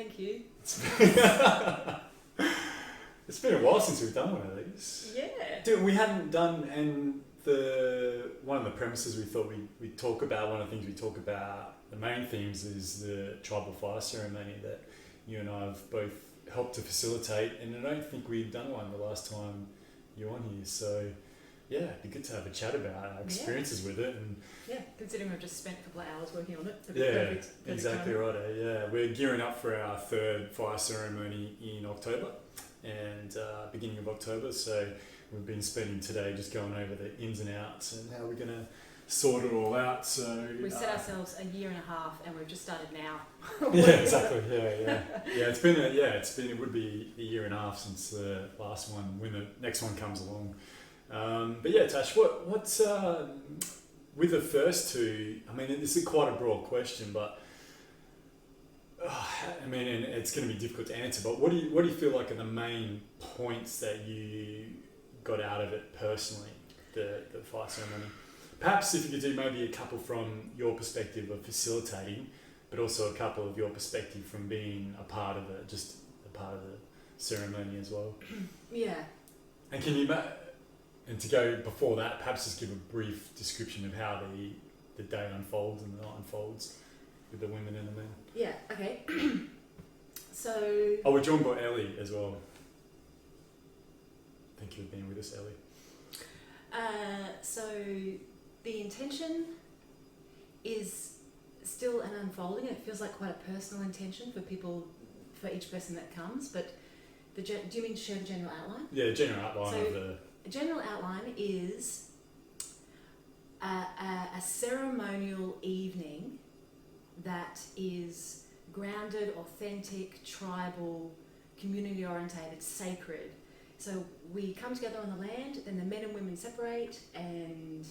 Thank you. It's been a while since we've done one of these. Yeah. Dude, we hadn't done, and one of the premises we thought we'd talk about, one of the things we talk about, the main themes is the tribal fire ceremony that you and I have both helped to facilitate, and I don't think we'd done one the last time you were on here, so yeah, it'd be good to have a chat about our experiences with it. And yeah, considering we've just spent a couple of hours working on it. Perfect exactly time. Right. Yeah, we're gearing up for our third fire ceremony in October, and beginning of October, so we've been spending today just going over the ins and outs and how we're going to sort it all out. So we set ourselves a year and a half, and we've just started now. Yeah, exactly. Yeah. It would be a year and a half since the last one, when the next one comes along. But yeah, Tash, what's with the first two? I mean, this is quite a broad question, but I mean, and it's going to be difficult to answer. But what do you feel like are the main points that you got out of it personally, the fire ceremony? Perhaps if you could do maybe a couple from your perspective of facilitating, but also a couple of your perspective from being a part of the ceremony as well. Yeah. And and to go before that, perhaps just give a brief description of how the day unfolds and the night unfolds with the women and the men. Yeah. Okay. So. Oh, we're joined by Ellie as well. Thank you for being with us, Ellie. So the intention is still an unfolding. It feels like quite a personal intention for each person that comes. But do you mean to share the general outline? Yeah, general outline of the. The general outline is a ceremonial evening that is grounded, authentic, tribal, community orientated, sacred. So we come together on the land, then the men and women separate, and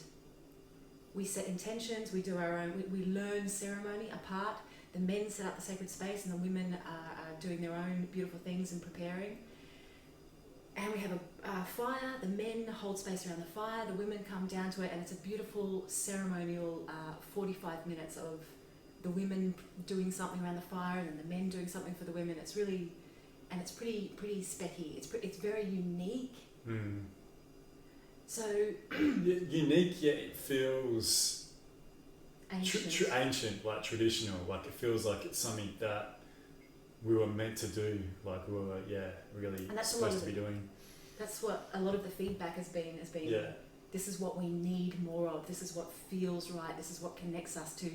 we set intentions, we do our own, we learn ceremony apart. The men set up the sacred space and the women are doing their own beautiful things and preparing. And we have a fire, the men hold space around the fire, the women come down to it, and it's a beautiful ceremonial 45 minutes of the women doing something around the fire and then the men doing something for the women. It's really, and it's pretty specky. It's very unique. Mm. So unique, yet it feels ancient, ancient, like traditional. Like it feels like it's something that we were meant to do. Like we were, really supposed to be doing. That's what a lot of the feedback has been. Yeah. This is what we need more of. This is what feels right. This is what connects us to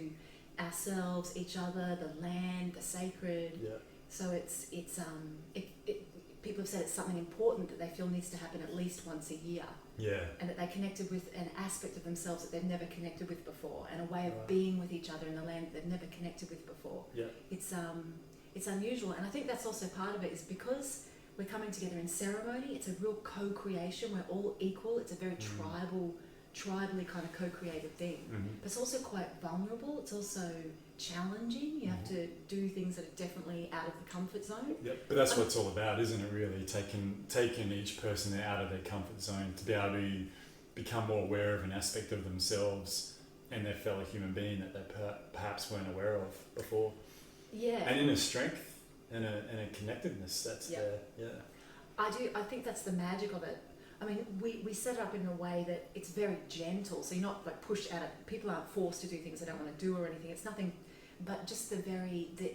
ourselves, each other, the land, the sacred. Yeah. So it's people have said it's something important that they feel needs to happen at least once a year. Yeah. And that they connected with an aspect of themselves that they've never connected with before, and a way of being with each other in the land that they've never connected with before. Yeah. It's unusual, and I think that's also part of it is because we're coming together in ceremony. It's a real co-creation. We're all equal. It's a very tribally kind of co-created thing. Mm-hmm. But it's also quite vulnerable. It's also challenging. You have to do things that are definitely out of the comfort zone. Yep, but that's what it's all about, isn't it? Really, taking each person out of their comfort zone to be able to become more aware of an aspect of themselves and their fellow human being that they perhaps weren't aware of before. Yeah. And in a strength and a connectedness, that's I think that's the magic of it. I mean, we set it up in a way that it's very gentle, so you're not like pushed out of, people aren't forced to do things they don't want to do or anything. It's nothing, but just the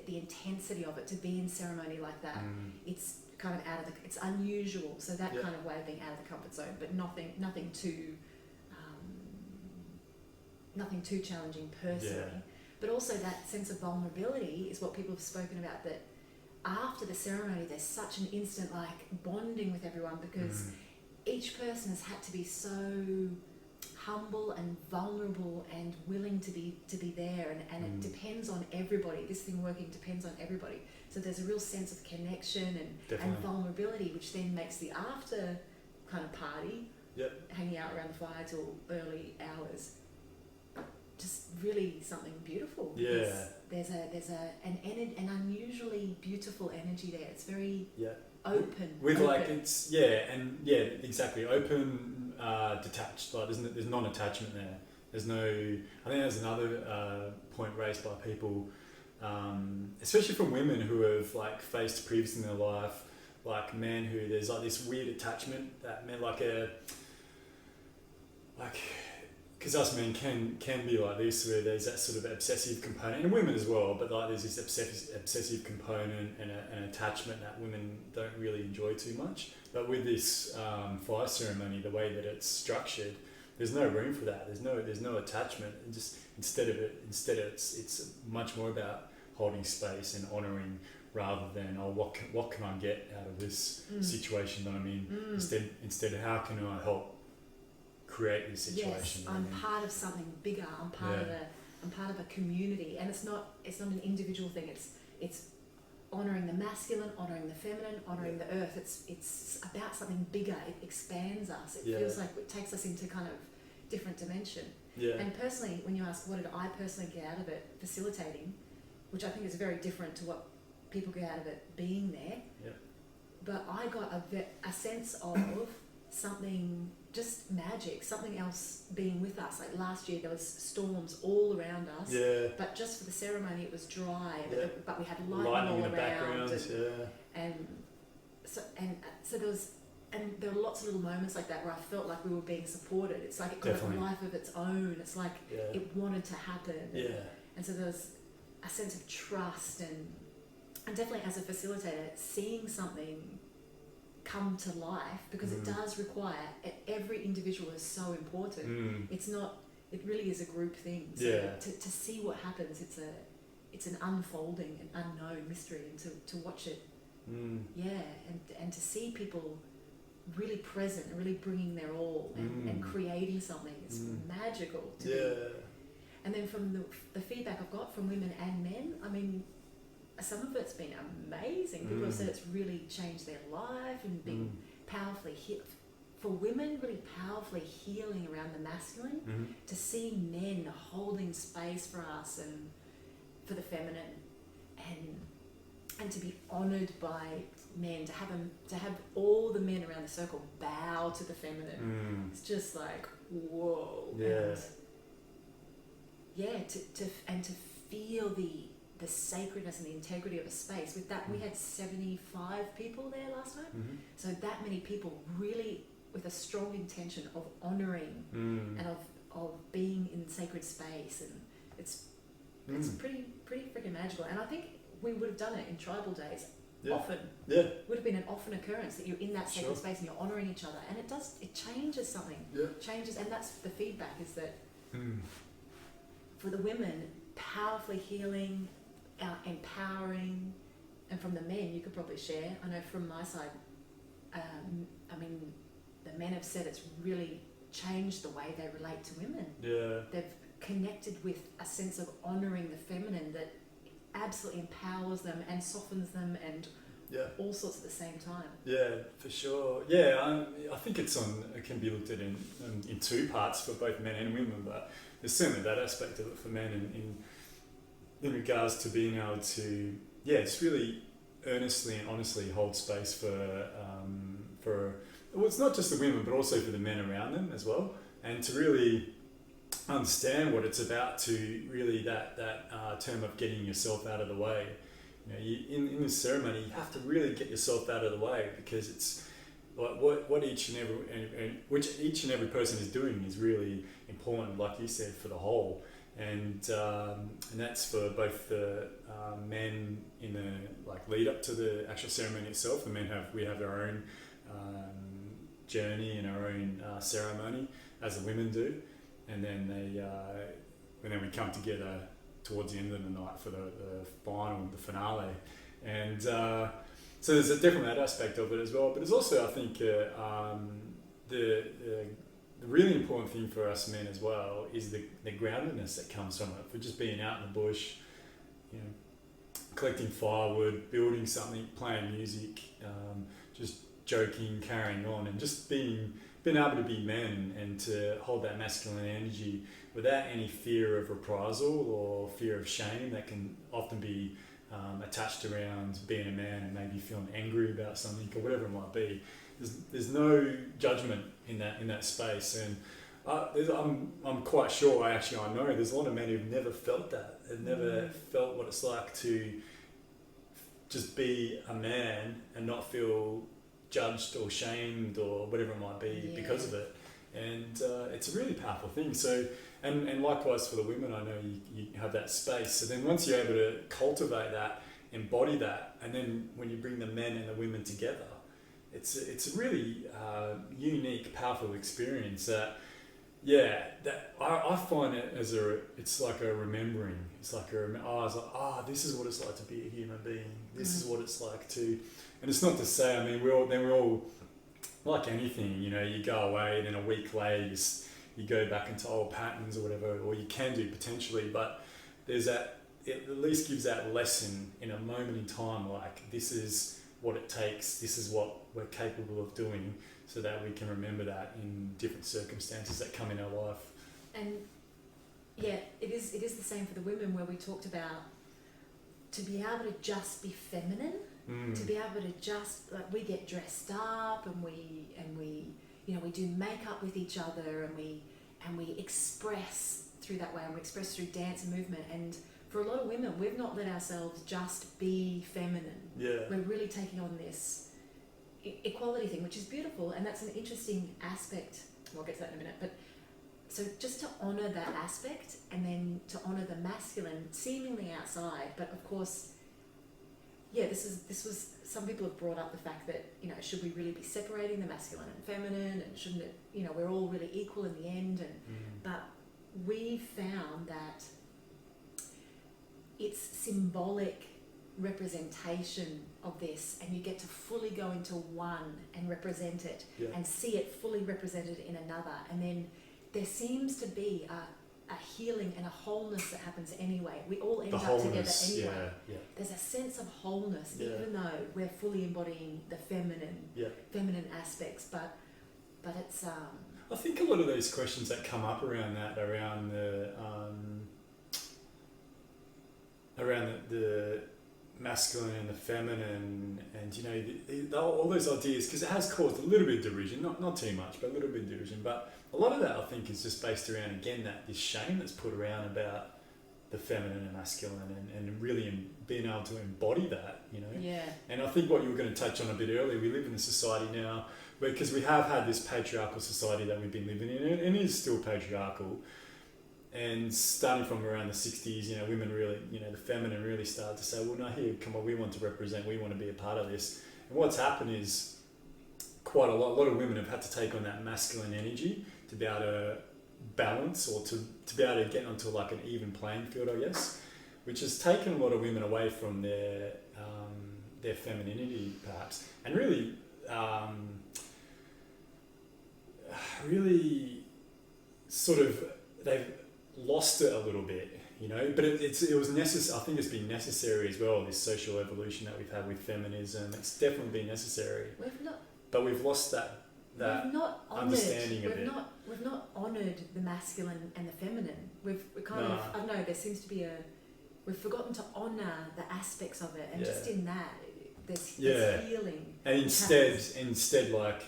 intensity of it, to be in ceremony like that, it's kind of it's unusual, so that kind of way of being out of the comfort zone, but nothing too challenging personally. Yeah. But also that sense of vulnerability is what people have spoken about, that after the ceremony there's such an instant like bonding with everyone, because each person has had to be so humble and vulnerable and willing to be there, and it depends on everybody. This thing working depends on everybody. So there's a real sense of connection and vulnerability, which then makes the after kind of party, hanging out around the fire till early hours, just really something beautiful. Yeah. There's an unusually beautiful energy there. It's very open. With open. like exactly open, detached. Like there's non-attachment there. There's no. I think there's another point raised by people especially from women who have like faced previously in their life, like men who there's like this weird attachment that men like because us men can be like this, where there's that sort of obsessive component, and women as well, but like there's this obsessive component and an attachment that women don't really enjoy too much. But with this fire ceremony, the way that it's structured, there's no room for that. There's no attachment. And just instead it's much more about holding space and honouring, rather than what can I get out of this situation that I'm in. Instead of how can I help create this situation. Yes, I'm part of something bigger. I'm part of a community, and it's not an individual thing. It's honouring the masculine, honouring the feminine, honouring the earth. It's about something bigger. It expands us. It feels like it takes us into kind of different dimension. Yeah. And personally, when you ask what did I personally get out of it, facilitating, which I think is very different to what people get out of it being there. Yeah. But I got a sense of something, just magic, something else being with us. Like last year there was storms all around us, but just for the ceremony it was dry, but we had lightning all in the around, background, and there were lots of little moments like that where I felt like we were being supported. It's like it got a life of its own. It's like it wanted to happen, and so there was a sense of trust, and definitely as a facilitator, seeing something come to life, because it does require, every individual is so important. It's not, it really is a group thing. So to see what happens, it's an unfolding, an unknown mystery, and to watch it, and to see people really present and really bringing their all and creating something, it's magical to me. And then from the feedback I've got from women and men, I mean, some of it's been amazing. People have said it's really changed their life and been powerfully for women, really powerfully healing around the masculine, to see men holding space for us and for the feminine, and to be honoured by men, to have all the men around the circle bow to the feminine. It's just like, whoa. And to feel the sacredness and the integrity of a space. With that, we had 75 people there last night. So that many people really with a strong intention of honouring and of being in sacred space, and it's pretty freaking magical. And I think we would have done it in tribal days often. Would have been an often occurrence that you're in that sacred space and you're honouring each other, and it changes something. Changes, and that's the feedback, is that for the women, powerfully healing, empowering, and from the men, you could probably share. I know from my side, I mean, the men have said it's really changed the way they relate to women. They've connected with a sense of honouring the feminine that absolutely empowers them and softens them, and all sorts at the same time. Yeah, for sure. I think it can be looked at in two parts for both men and women, but there's certainly that aspect of it for men in regards to being able to just really earnestly and honestly hold space for well, it's not just the women but also for the men around them as well, and to really understand what it's about, to really that term of getting yourself out of the way. In this ceremony, you have to really get yourself out of the way, because it's like what each and every person is doing is really important, like you said, for the whole. And that's for both the men in the lead up to the actual ceremony itself. The men we have our own journey and our own ceremony, as the women do, and then we come together towards the end of the night for the finale, and so there's definitely that aspect of it as well. But there's also, I think, the really important thing for us men as well is the groundedness that comes from it, for just being out in the bush, collecting firewood, building something, playing music, just joking, carrying on, and just being able to be men and to hold that masculine energy without any fear of reprisal or fear of shame that can often be attached around being a man, and maybe feeling angry about something or whatever it might be. There's no judgment in that space, and I'm quite sure. I know there's a lot of men who've never felt that. They've never felt what it's like to just be a man and not feel judged or shamed or whatever it might be because of it. And it's a really powerful thing. So, and likewise for the women, I know you have that space. So then once you're able to cultivate that, embody that, and then when you bring the men and the women together, it's a really unique, powerful experience that, that I find it as it's like a remembering. It's like this is what it's like to be a human being. This is what it's like to, and it's not to say, I mean, we're all like anything, you go away, then a week later you go back into old patterns or whatever, or you can do potentially, but there's that, it at least gives that lesson in a moment in time, like this is what it takes, this is what we're capable of doing, so that we can remember that in different circumstances that come in our life. And it is the same for the women, where we talked about to be able to just be feminine, to be able to just, like, we get dressed up and we we do makeup with each other, and we express through that way, and we express through dance and movement. And for a lot of women, we've not let ourselves just be feminine. We're really taking on this equality thing, which is beautiful, and that's an interesting aspect. We'll get to that in a minute. But so just to honour that aspect, and then to honour the masculine seemingly outside, but of course, this was, some people have brought up the fact that, should we really be separating the masculine and feminine, and shouldn't it, we're all really equal in the end, and but we found that it's symbolic representation of this, and you get to fully go into one and represent it, and see it fully represented in another, and then there seems to be a healing and a wholeness that happens anyway. We all end up together anyway. There's a sense of wholeness, even though we're fully embodying the feminine aspects, but it's I think a lot of those questions that come up around the masculine and the feminine, and all those ideas, because it has caused a little bit of derision, not too much, but a little bit of derision. But a lot of that, I think, is just based around, again, this shame that's put around about the feminine and masculine, and really being able to embody that, And I think what you were going to touch on a bit earlier, we live in a society now where, because we have had this patriarchal society that we've been living in, and it is still patriarchal. And starting from around the 60s, women really, the feminine really started to say, well, no, here, come on, we want to represent, we want to be a part of this. And what's happened is quite a lot of women have had to take on that masculine energy to be able to balance, or to be able to get onto like an even playing field, I guess, which has taken a lot of women away from their femininity, perhaps, and really sort of, they've lost it a little bit, but it was necessary. I think it's been necessary as well, this social evolution that we've had with feminism. It's definitely been necessary. But we've lost that understanding of it. We've not honoured the masculine and the feminine. We've kind of, I don't know, there seems to be we've forgotten to honour the aspects of it, and just in that, there's healing. And instead, like,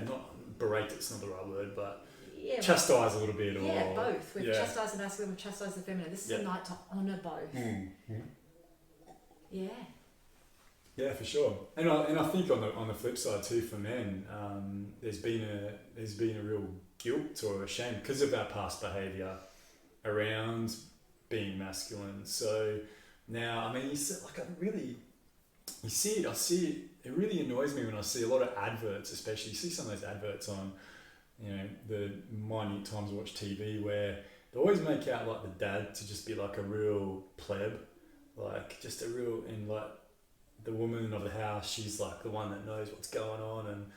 not berate, it's not the right word, but chastise a little bit, or both. We've chastised the masculine, we've chastised the feminine. This is a night to honour both. Yeah, for sure. And I think on the flip side too, for men, there's been a real guilt or a shame because of our past behaviour around being masculine. So now, I mean, I see it. It really annoys me when I see a lot of adverts, especially. You see some of those adverts on, the minute times I watch TV, where they always make out like the dad to just be like a real pleb, like just a real, and like the woman of the house, she's like the one that knows what's going on, and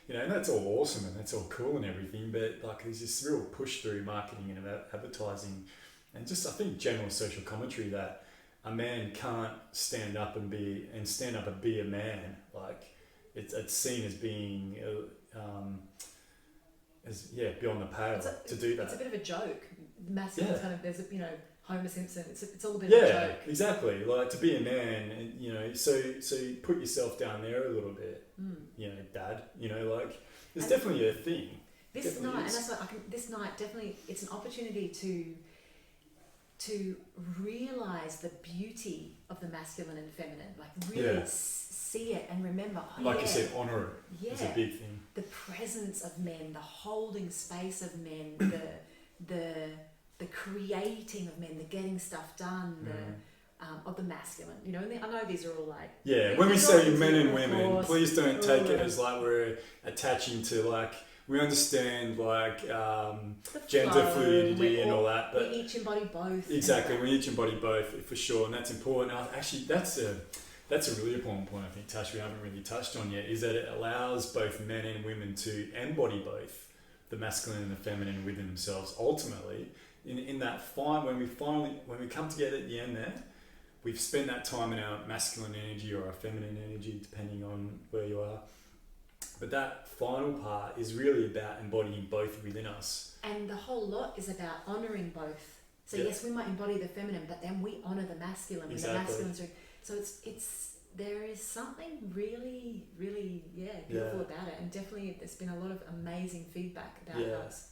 and that's all awesome and that's all cool and everything, but like there's this real push through marketing and advertising, and just I think general social commentary that a man can't stand up and be a man. Like it's seen as being beyond the pale to do that. It's a bit of a joke. Masculine kind of, there's Homer Simpson. It's all a bit of a joke. Exactly. Like to be a man, and so you put yourself down there a little bit. Dad. Like there's definitely a thing. this Definitely night, is. and that's why this night definitely, it's an opportunity to realize the beauty of the masculine and feminine, like really see it and remember. Oh, Like you said, honour it is a big thing. The presence of men, the holding space of men, the creating of men, the getting stuff done, of the masculine. You know, and I know these are all like When we say all men and of women, course, please don't take it as like we're attaching to like. We understand like gender fluidity and all that, but we each embody both. Exactly, we each embody both for sure, and that's important. Actually, that's a really important point. I think, Tash, we haven't really touched on yet, is that it allows both men and women to embody both the masculine and the feminine within themselves. Ultimately, in that when we come together at the end there, we've spent that time in our masculine energy or our feminine energy, depending on where you are. But that final part is really about embodying both within us. And the whole lot is about honouring both. So yes, we might embody the feminine, but then we honour the masculine. Exactly. The masculine's so there is something really, really beautiful about it. And definitely there's been a lot of amazing feedback about us.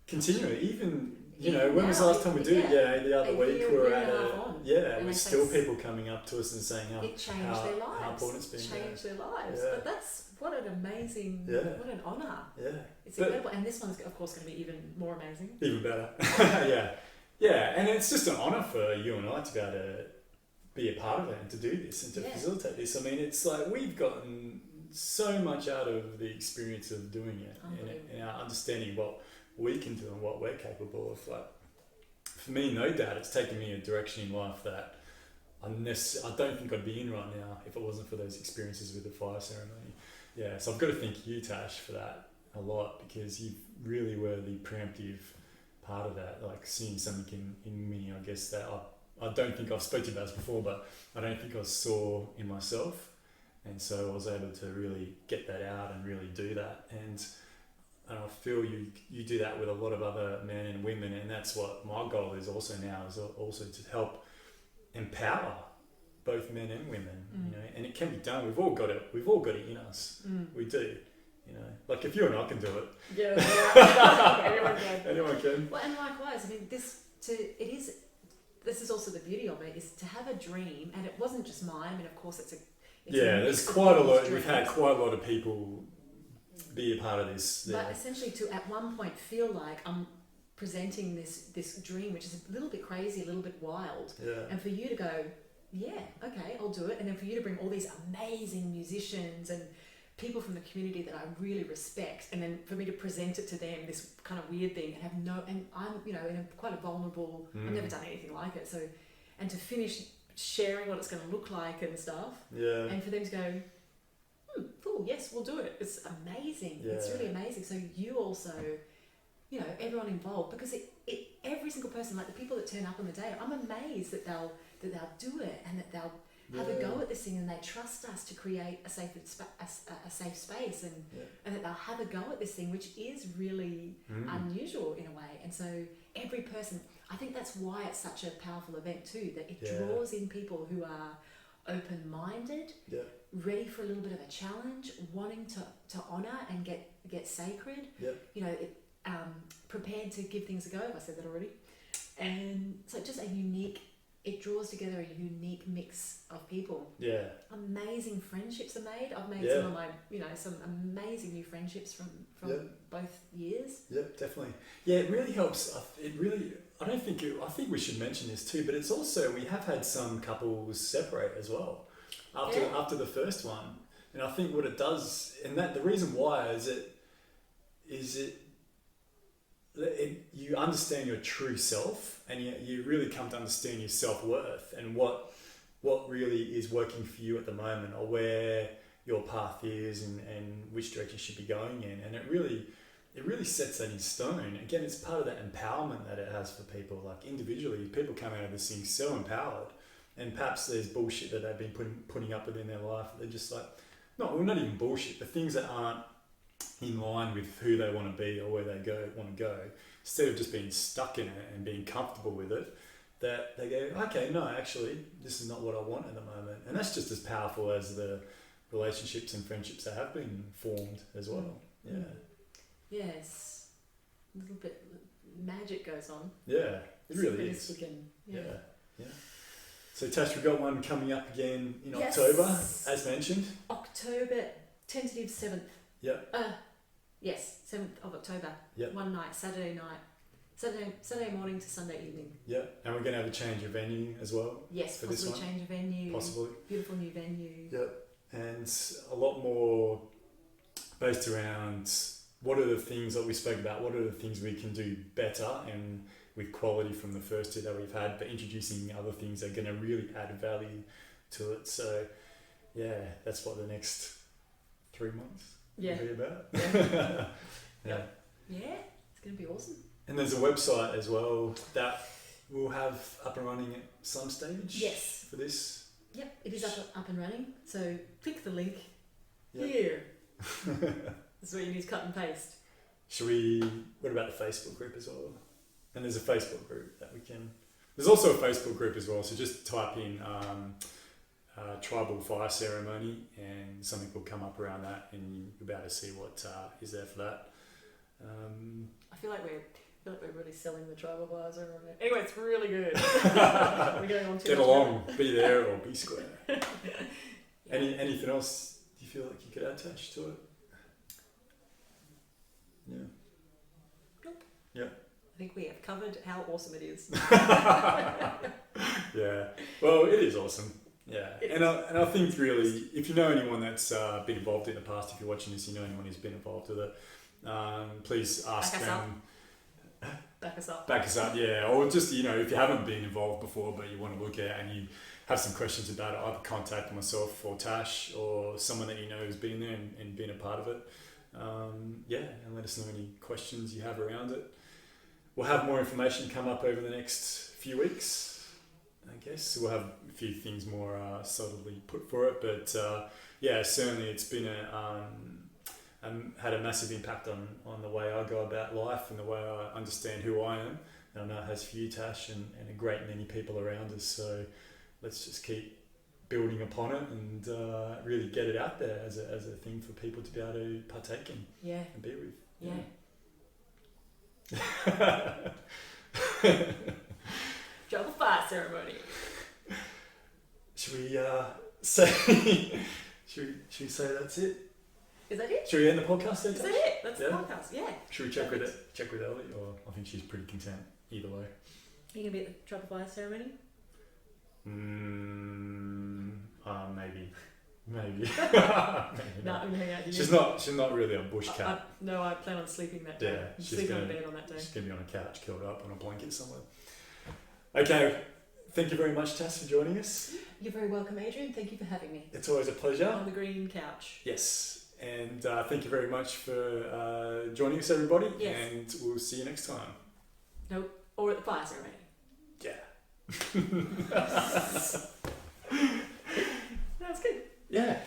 Continually, even when was the last time we did it? Yeah, the other week we were at with still people coming up to us and saying it changed their lives. How important it's been. Changed their lives. Yeah. But that's what an amazing, what an honour. Yeah. It's incredible. And this one's of course going to be even more amazing. Even better. Yeah, and it's just an honour for you and I to be able to be a part of it and to do this and to facilitate this. I mean, it's like we've gotten so much out of the experience of doing it and our understanding what we can do and what we're capable of. Like, for me, no doubt, it's taken me a direction in life that I don't think I'd be in right now if it wasn't for those experiences with the fire ceremony. Yeah, so I've got to thank you, Tash, for that a lot, because you really were the preemptive part of that, like seeing something in me, I guess, that I don't think I've spoken about this before, but I don't think I saw in myself. And so I was able to really get that out and really do that. And I feel you do that with a lot of other men and women, and that's what my goal is also now, is also to help empower both men and women, and it can be done. We've all got it in us. We do, like if you and I can do it. Anyone can. Well, and likewise, I mean, this is also the beauty of it, is to have a dream, and it wasn't just mine. I mean, of course, it's there's quite a lot. We've had quite a lot of people be a part of this. But essentially, to at one point feel like I'm presenting this dream, which is a little bit crazy, a little bit wild, and for you to go, okay, I'll do it, and then for you to bring all these amazing musicians and people from the community that I really respect, and then for me to present it to them, this kind of weird thing, and I'm in quite a vulnerable, I've never done anything like it, so, and to finish sharing what it's going to look like and stuff, and for them to go, cool, yes, we'll do it. It's amazing. It's really amazing. So you also, everyone involved, because every single person, like the people that turn up on the day, I'm amazed that they'll do it, and that they'll have a go at this thing, and they trust us to create a safe space, and that they'll have a go at this thing, which is really unusual in a way. And so every person, I think that's why it's such a powerful event too, that it draws in people who are open-minded, ready for a little bit of a challenge, wanting to honour and get sacred, prepared to give things a go, if I said that already. And so just it draws together a unique mix of people. Yeah. Amazing friendships are made. I've made some of my, some amazing new friendships from both years. Yeah, definitely. Yeah, it really helps. I think we should mention this too, but it's also, we have had some couples separate as well after the first one. And I think what it does, and that the reason why is you understand your true self, and you really come to understand your self-worth and what really is working for you at the moment, or where your path is and which direction you should be going in. And it really sets that in stone. Again, it's part of that empowerment that it has for people. Like individually, people come out of this thing so empowered, and perhaps there's bullshit that they've been putting up with in their life. They're just like, not even bullshit, the things that aren't in line with who they want to be or where they want to go, instead of just being stuck in it and being comfortable with it, that they go, okay, no, actually, this is not what I want at the moment. And that's just as powerful as the relationships and friendships that have been formed as well. Yeah. Yes. little bit magic goes on. Yeah, it really is. Yeah. So Tash, we've got one coming up again in October, as mentioned. October, tentative 7th. Yep. Yes, 7th of October. Yep. One night, Saturday night. Saturday morning to Sunday evening. Yep. And we're going to have a change of venue as well. Yes, for possibly this one. change of venue. Possibly. Beautiful new venue. Yep. And a lot more based around what are the things that we spoke about, what are the things we can do better and with quality from the first two that we've had, but introducing other things that are going to really add value to it. So, yeah, that's what the next 3 months will be about. Yeah, it's going to be awesome. And there's a website as well that we'll have up and running at some stage. Yes. For this. Yep, it is up and running. So click the link Yep. here. This is what you need to cut and paste. What about the Facebook group as well? And there's a Facebook group that we can, there's also a Facebook group as well, so just type in tribal fire ceremony and something will come up around that and you'll be able to see what is there for that. I feel like we're really selling the tribal fire ceremony. Anyway, it's really good. We're going on Get along, be there or be square. Anything else do you feel like you could attach to it? Yeah. Nope. Yeah. I think we have covered how awesome it is. Yeah. Well, it is awesome. Yeah. And I think really, if you know anyone that's been involved in the past, if you're watching this, you know anyone who's been involved with it, please ask them. Back us up. Back us up, yeah. Or just, if you haven't been involved before but you want to look at it and you have some questions about it, either contact myself or Tash or someone that you know who's been there and been a part of it. And let us know any questions you have around it. We'll have more information come up over the next few weeks, I guess. We'll have a few things more subtly put for it, but certainly it's been had a massive impact on the way I go about life and the way I understand who I am. And I know it has for you, Tash, and a great many people around us. So let's just keep building upon it and really get it out there as a thing for people to be able to partake in and be with. Yeah. Tribal fire ceremony. Should we say? should we say that's it? Is that it? Should we end the podcast then? Is that it? That's the podcast. Yeah. Should we check with Ellie, or I think she's pretty content either way. Are you gonna be at the tribal fire ceremony? Maybe. Maybe. No, I'm gonna hang out here. She's not really a bush cat. No, I plan on sleeping that day. Yeah, sleeping on the bed on that day. She's gonna be on a couch, curled up on a blanket somewhere. Okay, thank you very much, Tass, for joining us. You're very welcome, Adrian. Thank you for having me. It's always a pleasure. On the green couch. Yes, and thank you very much for joining us, everybody. Yes. And we'll see you next time. Nope, or at the fire ceremony. Yeah. That's good. Yeah.